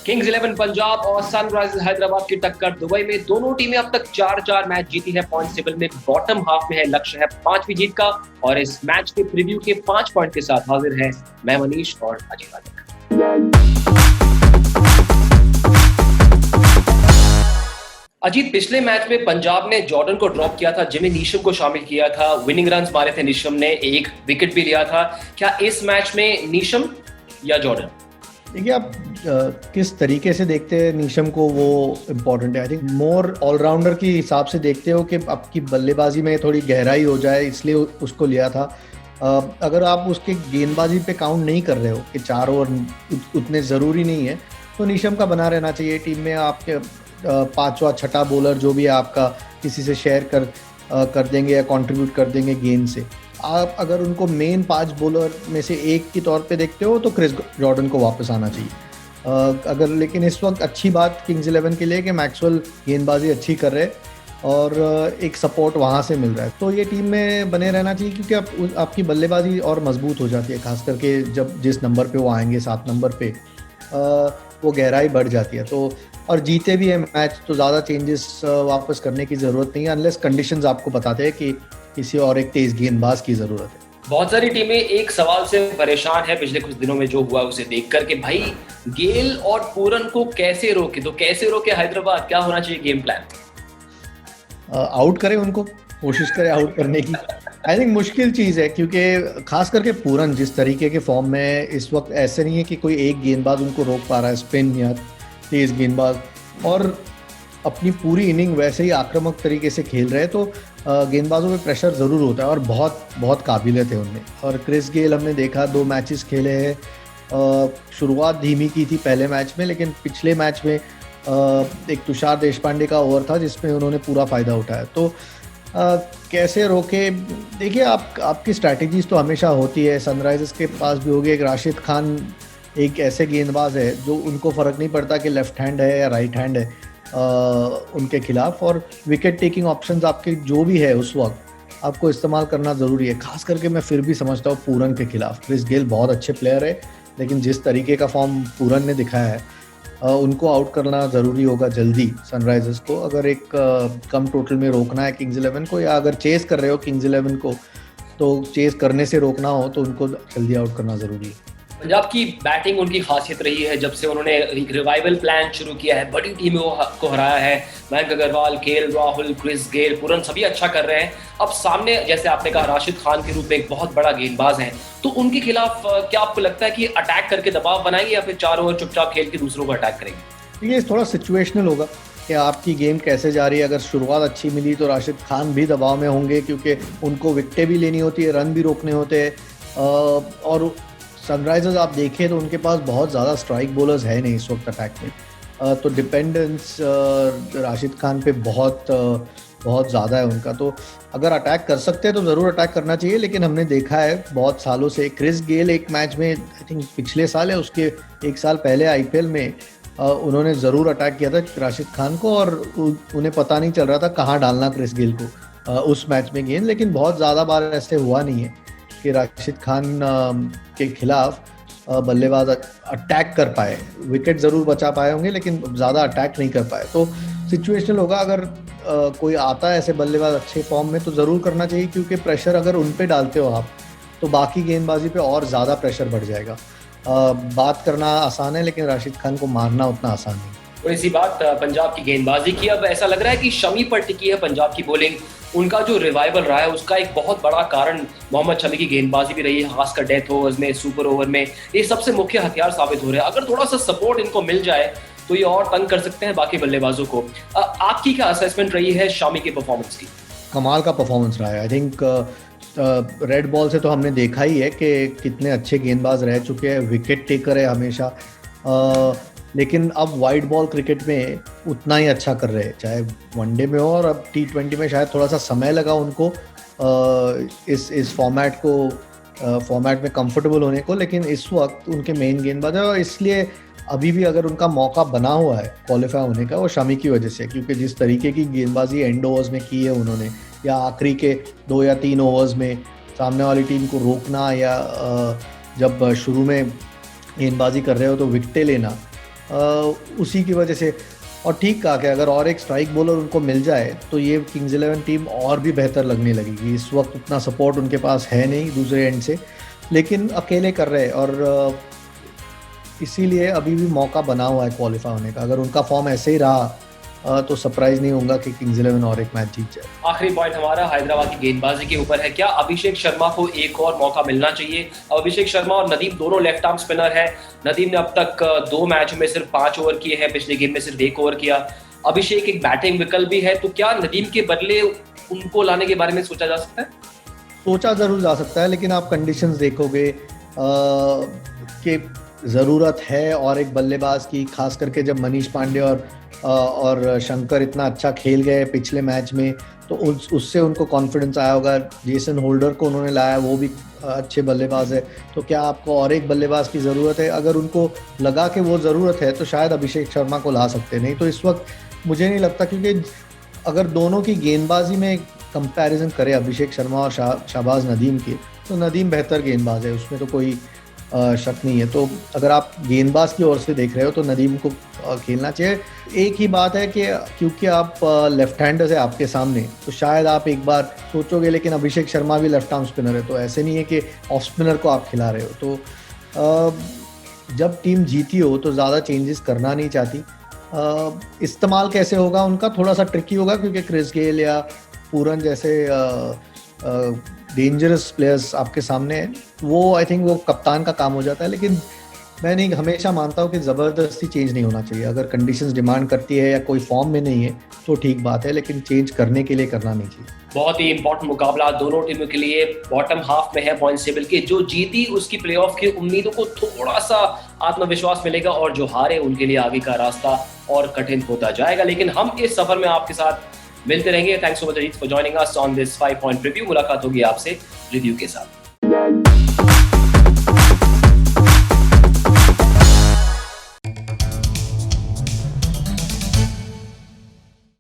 Kings 11 Punjab और Sunrisers Hyderabad की टक्कर दुबई में। दोनों टीमें अब तक 4-4 मैच जीती है। पॉइंट टेबल में बॉटम हाफ में है। लक्ष्य है 5वीं जीत का। और इस मैच के प्रीव्यू के 5 पॉइंट के साथ हाजिर है मैं मनीष और अजय राजा। अजीत, पिछले मैच में पंजाब ने जॉर्डन को ड्रॉप किया था, जिमी नीशम को शामिल किया था, विनिंग रन्स मारे थे नीशम ने, एक विकेट भी लिया था। क्या इस मैच में नीशम या जॉर्डन? देखिए, आप किस तरीके से देखते हैं नीशम को, वो इम्पोर्टेंट है। आई थिंक मोर ऑलराउंडर के हिसाब से देखते हो कि आपकी बल्लेबाजी में थोड़ी गहराई हो जाए, इसलिए उसको लिया था। अगर आप उसके गेंदबाजी पे काउंट नहीं कर रहे हो कि 4 ओवर उतने ज़रूरी नहीं है, तो नीशम का बना रहना चाहिए टीम में। आपके 5वां 6ठा बॉलर जो भी है आपका, किसी से शेयर कर देंगे या कंट्रीब्यूट कर देंगे गेंद से। आप अगर उनको मेन 5 बॉलर में से एक के तौर पे देखते हो तो क्रिस जॉर्डन को वापस आना चाहिए। लेकिन इस वक्त अच्छी बात किंग्स 11 के लिए कि मैक्सवेल गेंदबाजी अच्छी कर रहे और एक सपोर्ट वहाँ से मिल रहा है, तो ये टीम में बने रहना चाहिए, क्योंकि आपकी बल्लेबाजी और मजबूत हो जाती है, खास करके जब जिस नंबर पे वो आएंगे 7 नंबर पे, वो गहराई बढ़ जाती है। तो और जीते भी है मैच तो ज़्यादा चेंजेस वापस करने की ज़रूरत नहीं है, अनलेस कंडीशंस आपको बताते हैं कि किसी और एक तेज गेंदबाज की ज़रूरत है। बहुत सारी टीमें एक सवाल से परेशान है पिछले कुछ दिनों में जो हुआ उसे देखकर के भाई गेल और पूरन को कैसे रोके। तो कैसे रोके हैदराबाद? क्या होना चाहिए गेम प्लान? आउट करें उनको, कोशिश करें आउट करने की। आई थिंक मुश्किल चीज़ है, क्योंकि खास करके पूरन जिस तरीके के फॉर्म में इस वक्त, ऐसे नहीं है कि कोई एक गेंदबाज उनको रोक पा रहा है, स्पिन या तेज गेंदबाज, और अपनी पूरी इनिंग वैसे ही आक्रामक तरीके से खेल रहे हैं, तो गेंदबाजों पे प्रेशर ज़रूर होता है और बहुत बहुत काबिलियत है उनमें। और क्रिस गेल हमने देखा 2 मैचेस खेले हैं, शुरुआत धीमी की थी पहले मैच में, लेकिन पिछले मैच में एक तुषार देशपांडे का ओवर था जिसमें उन्होंने पूरा फ़ायदा उठाया। तो कैसे रोके? देखिए, आपकी स्ट्रैटेजीज तो हमेशा होती है। सनराइजर्स के पास भी होगी। एक राशिद खान एक ऐसे गेंदबाज है जो उनको फ़र्क नहीं पड़ता कि लेफ्ट हैंड है या राइट हैंड है उनके खिलाफ, और विकेट टेकिंग ऑप्शंस आपके जो भी है उस वक्त आपको इस्तेमाल करना ज़रूरी है। खास करके मैं फिर भी समझता हूँ पूरन के खिलाफ। क्रिस गेल बहुत अच्छे प्लेयर है, लेकिन जिस तरीके का फॉर्म पूरन ने दिखाया है, उनको आउट करना ज़रूरी होगा जल्दी सनराइजर्स को। अगर एक कम टोटल में रोकना है किंग्स 11 को, या अगर चेस कर रहे हो किंग्स 11 को, तो चेस करने से रोकना हो तो उनको जल्दी आउट करना ज़रूरी है। पंजाब की बैटिंग उनकी खासियत रही है जब से उन्होंने रिवाइवल प्लान शुरू किया है। बड़ी टीमों को हराया है। Mayank Agarwal, KL Rahul, Chris Gayle, Pooran सभी अच्छा कर रहे हैं। अब सामने, जैसे आपने कहा, राशिद खान के रूप में एक बहुत बड़ा गेंदबाज है, तो उनके खिलाफ क्या आपको लगता है कि अटैक करके दबाव बनाएंगे या फिर 4 ओवर चुपचाप खेल के दूसरों को अटैक करेंगे? ये थोड़ा सिचुएशनल होगा कि आपकी गेम कैसे जा रही है। अगर शुरुआत अच्छी मिली तो राशिद खान भी दबाव में होंगे, क्योंकि उनको विकेटें भी लेनी होती है, रन भी रोकने होते हैं। और सनराइजर्स आप देखें तो उनके पास बहुत ज़्यादा स्ट्राइक बॉलर्स है नहीं इस वक्त अटैक में, तो डिपेंडेंस राशिद खान पे बहुत ज़्यादा है उनका। तो अगर अटैक कर सकते हैं तो ज़रूर अटैक करना चाहिए, लेकिन हमने देखा है बहुत सालों से क्रिस गेल एक मैच में, आई थिंक पिछले साल है उसके 1 साल पहले आईपीएल में, उन्होंने ज़रूर अटैक किया था राशिद खान को, और उन्हें पता नहीं चल रहा था कहाँ डालना क्रिस गेल को उस मैच में गेंद। लेकिन बहुत ज़्यादा बार ऐसे हुआ नहीं है कि राशिद खान के खिलाफ बल्लेबाज अटैक कर पाए। विकेट ज़रूर बचा पाए होंगे, लेकिन ज़्यादा अटैक नहीं कर पाए। तो सिचुएशनल होगा। अगर कोई आता है ऐसे बल्लेबाज अच्छे फॉर्म में तो ज़रूर करना चाहिए, क्योंकि प्रेशर अगर उन पे डालते हो आप तो बाकी गेंदबाजी पे और ज़्यादा प्रेशर बढ़ जाएगा। बात करना आसान है, लेकिन राशिद खान को मारना उतना आसान नहीं। थोड़ी सी बात पंजाब की गेंदबाजी की। अब ऐसा लग रहा है कि शमी पर टिकी है पंजाब की बॉलिंग। उनका जो रिवाइवल रहा है उसका एक बहुत बड़ा कारण मोहम्मद शमी की गेंदबाजी भी रही है, खासकर डेथ ओवर्स में, सुपर ओवर में। ये सबसे मुख्य हथियार साबित हो रहे हैं। अगर थोड़ा सा सपोर्ट इनको मिल जाए तो ये और तंग कर सकते हैं बाकी बल्लेबाजों को। आपकी क्या असेसमेंट रही है शमी की परफॉर्मेंस की? कमाल का परफॉर्मेंस रहा है। आई थिंक रेड बॉल से तो हमने देखा ही है कि कितने अच्छे गेंदबाज रह चुके हैं, विकेट टेकर है हमेशा, लेकिन अब वाइड बॉल क्रिकेट में उतना ही अच्छा कर रहे हैं, चाहे वनडे में हो, और अब T20 में शायद थोड़ा सा समय लगा उनको इस फॉर्मेट में कंफर्टेबल होने को, लेकिन इस वक्त उनके मेन गेंदबाज है, और इसलिए अभी भी अगर उनका मौका बना हुआ है क्वालिफाई होने का, वो शमी की वजह से, क्योंकि जिस तरीके की गेंदबाजी एंड ओवर्स में की है उन्होंने, या आखिरी के 2 या 3 ओवर्स में सामने वाली टीम को रोकना, या जब शुरू में गेंदबाजी कर रहे हो तो विकेटें लेना, उसी की वजह से। और ठीक कहा कि अगर और एक स्ट्राइक बॉलर उनको मिल जाए तो ये किंग्स 11 टीम और भी बेहतर लगने लगेगी। इस वक्त उतना सपोर्ट उनके पास है नहीं दूसरे एंड से, लेकिन अकेले कर रहे हैं और इसीलिए अभी भी मौका बना हुआ है क्वालिफाई होने का। अगर उनका फॉर्म ऐसे ही रहा तो सरप्राइज नहीं होगा कि किंग्स 11 और एक मैच जीत जाए। आखिरी पॉइंट हमारा हैदराबाद की गेंदबाजी के ऊपर है। क्या अभिषेक शर्मा को एक और मौका मिलना चाहिए? अभिषेक शर्मा और नदीम दोनों लेफ्ट आर्म स्पिनर है। नदीम ने अब तक 2 मैच में सिर्फ 5 ओवर किए हैं, पिछले गेम में सिर्फ 1 ओवर किया। अभिषेक एक बैटिंग विकल्प भी है, तो क्या नदीम के बदले उनको लाने के बारे में सोचा जा सकता है? सोचा जरूर जा सकता है, लेकिन आप कंडीशंस देखोगे कि ज़रूरत है और एक बल्लेबाज की, खास करके जब मनीष पांडे और शंकर इतना अच्छा खेल गए पिछले मैच में, तो उससे उनको कॉन्फिडेंस आया होगा। जेसन होल्डर को उन्होंने लाया, वो भी अच्छे बल्लेबाज है। तो क्या आपको और एक बल्लेबाज की ज़रूरत है? अगर उनको लगा कि वो ज़रूरत है तो शायद अभिषेक शर्मा को ला सकते। नहीं तो इस वक्त मुझे नहीं लगता, क्योंकि अगर दोनों की गेंदबाजी में कंपैरिजन करें अभिषेक शर्मा और शाहबाज नदीम की, तो नदीम बेहतर गेंदबाज है, उसमें तो कोई शक नहीं है। तो अगर आप गेंदबाज की ओर से देख रहे हो तो नदीम को खेलना चाहिए। एक ही बात है कि क्योंकि आप लेफ्ट हैंडर है आपके सामने, तो शायद आप एक बार सोचोगे, लेकिन अभिषेक शर्मा भी लेफ्ट आर्म स्पिनर है, तो ऐसे नहीं है कि ऑफ स्पिनर को आप खिला रहे हो। तो जब टीम जीती हो तो ज़्यादा चेंजेस करना नहीं चाहती। इस्तेमाल कैसे होगा उनका थोड़ा सा ट्रिकी होगा, क्योंकि क्रिस गेल या पूरन जैसे डेंजरस प्लेयर्स आपके सामने हैं। वो आई थिंक वो कप्तान का काम हो जाता है, लेकिन मैं नहीं हमेशा मानता हूँ कि ज़बरदस्ती चेंज नहीं होना चाहिए। अगर कंडीशंस डिमांड करती है या कोई फॉर्म में नहीं है तो ठीक बात है, लेकिन चेंज करने के लिए करना नहीं चाहिए। बहुत ही इंपॉर्टेंट मुकाबला दोनों टीमों के लिए। बॉटम हाफ में है पॉइंट टेबल के, जो जीती उसकी प्लेऑफ की उम्मीदों को थोड़ा सा आत्मविश्वास मिलेगा, और जो हारे उनके लिए आगे का रास्ता और कठिन होता जाएगा। लेकिन हम इस सफर में आपके साथ मिलते रहेंगे। Thanks so much Ajit for joining us on this 5 point review. मुलाकात होगी आपसे रिव्यू के साथ।